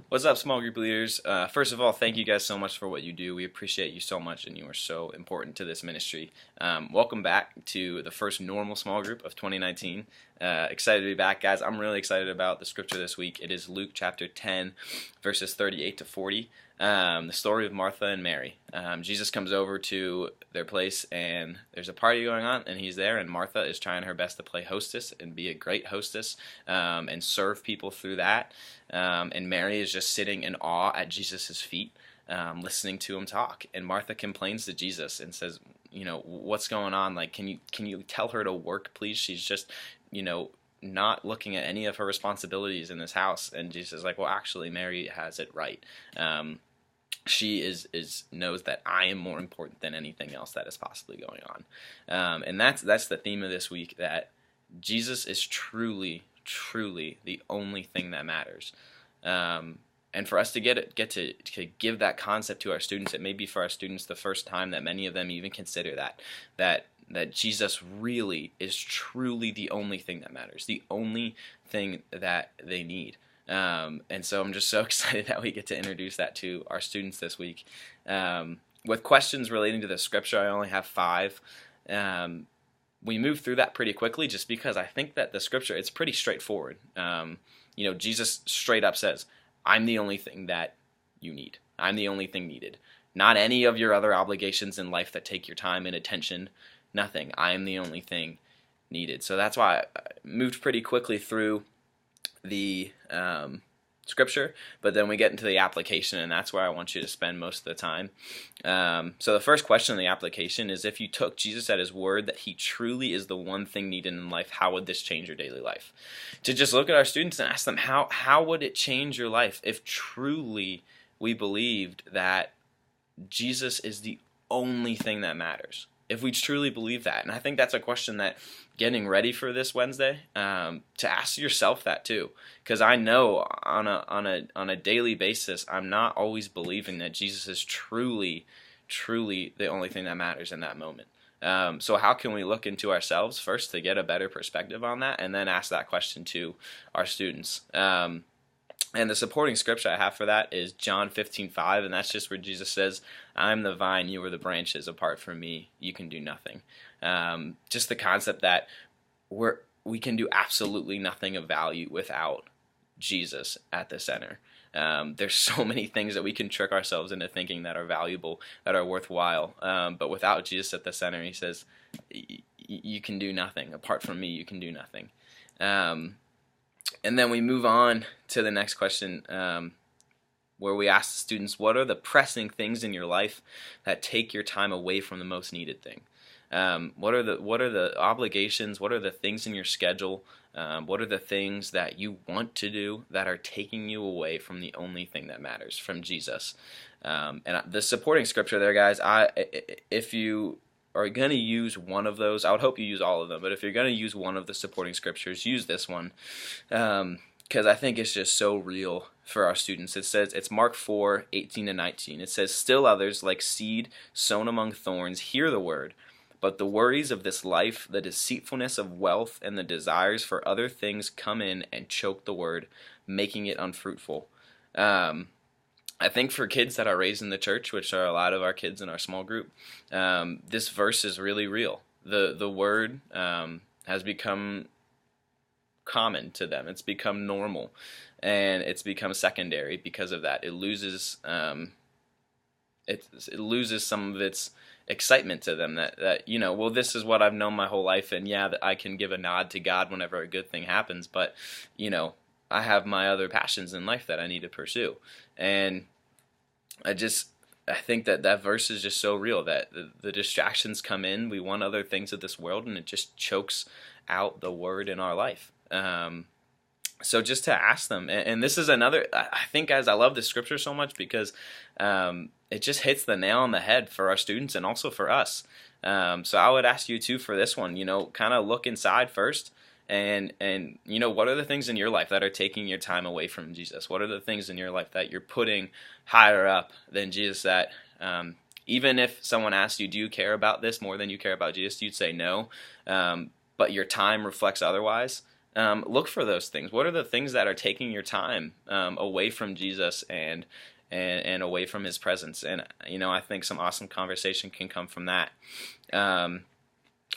What's up, small group leaders? First of all, thank you guys so much for what you do. We appreciate you so much, and you are so important to this ministry. Welcome back to the first normal small group of 2019. Excited to be back, guys. I'm really excited about the scripture this week. It is Luke chapter 10, verses 38 to 40. The story of Martha and Mary. Jesus comes over to their place, and there's a party going on, and he's there, and Martha is trying her best to play hostess and be a great hostess and serve people through that. And Mary is just sitting in awe at Jesus' feet, listening to him talk. And Martha complains to Jesus and says, what's going on? Like, can you tell her to work, please? She's just, not looking at any of her responsibilities in this house. And Jesus is like, well, actually, Mary has it right. She knows that I am more important than anything else that is possibly going on. And that's the theme of this week, that Jesus is truly the only thing that matters. And for us to get to give that concept to our students, it may be for our students the first time that many of them even consider that Jesus really is truly the only thing that matters, the only thing that they need. And so I'm just so excited that we get to introduce that to our students this week. With questions relating to the scripture, I only have 5. We move through that pretty quickly just because I think that the scripture, it's pretty straightforward. Jesus straight up says, I'm the only thing that you need. I'm the only thing needed. Not any of your other obligations in life that take your time and attention. Nothing. I am the only thing needed. So that's why I moved pretty quickly through the scripture, but then we get into the application, and that's where I want you to spend most of the time. So the first question in the application is, if you took Jesus at his word that he truly is the one thing needed in life, how would this change your daily life? To just look at our students and ask them, how would it change your life if truly we believed that Jesus is the only thing that matters? If we truly believe that. And I think that's a question that, getting ready for this Wednesday, to ask yourself that too, because I know on a daily basis I'm not always believing that Jesus is truly the only thing that matters in that moment. So how can we look into ourselves first to get a better perspective on that, and then ask that question to our students? And the supporting scripture I have for that is John 15:5, and that's just where Jesus says, I'm the vine, you are the branches. Apart from me, you can do nothing. Just the concept that we can do absolutely nothing of value without Jesus at the center. There's so many things that we can trick ourselves into thinking that are valuable, that are worthwhile. But without Jesus at the center, he says, you can do nothing. Apart from me, you can do nothing. And then we move on to the next question, where we ask the students, what are the pressing things in your life that take your time away from the most needed thing? What are the obligations? What are the things in your schedule? What are the things that you want to do that are taking you away from the only thing that matters, from Jesus? And the supporting scripture there, guys, if you are going to use one of those, I would hope you use all of them, but if you're going to use one of the supporting scriptures, use this one, because I think it's just so real for our students. It says, it's Mark 4:18-19. It says, still others, like seed sown among thorns, hear the word, but the worries of this life, the deceitfulness of wealth, and the desires for other things come in and choke the word, making it unfruitful. I think for kids that are raised in the church, which are a lot of our kids in our small group, this verse is really real. The word has become common to them. It's become normal, and it's become secondary because of that. It loses some of its excitement to them, that well, this is what I've known my whole life, and yeah, that I can give a nod to God whenever a good thing happens, but I have my other passions in life that I need to pursue. And I think that verse is just so real, that the distractions come in. We want other things of this world, and it just chokes out the word in our life. So just to ask them, and this is another, I think, guys, I love this scripture so much because it just hits the nail on the head for our students and also for us. So I would ask you too for this one, kind of look inside first. And what are the things in your life that are taking your time away from Jesus? What are the things in your life that you're putting higher up than Jesus, that even if someone asks you, do you care about this more than you care about Jesus, you'd say no, but your time reflects otherwise? look for those things. What are the things that are taking your time away from Jesus and away from His presence? And I think some awesome conversation can come from that.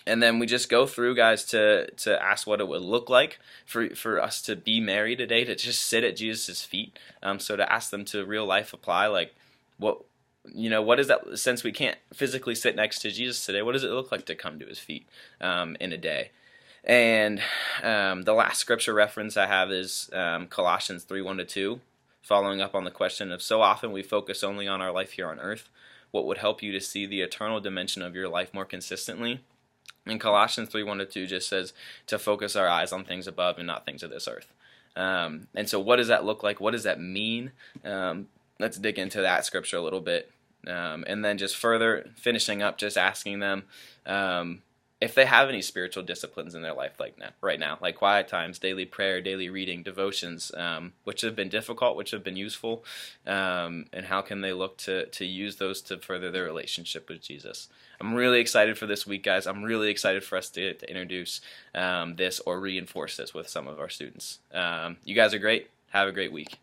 And then we just go through, guys, to ask what it would look like for us to be Mary today, to just sit at Jesus' feet. So to ask them to real life apply, like, what is that, since we can't physically sit next to Jesus today, what does it look like to come to His feet in a day? And the last scripture reference I have is Colossians 3:1-2, following up on the question of, so often we focus only on our life here on earth. What would help you to see the eternal dimension of your life more consistently? And Colossians 3:1-2 just says to focus our eyes on things above and not things of this earth. And so what does that look like? What does that mean? Let's dig into that scripture a little bit. And then just further finishing up, just asking them if they have any spiritual disciplines in their life right now, like quiet times, daily prayer, daily reading, devotions, which have been difficult, which have been useful, and how can they look to use those to further their relationship with Jesus. I'm really excited for this week, guys. I'm really excited for us to introduce this or reinforce this with some of our students. You guys are great. Have a great week.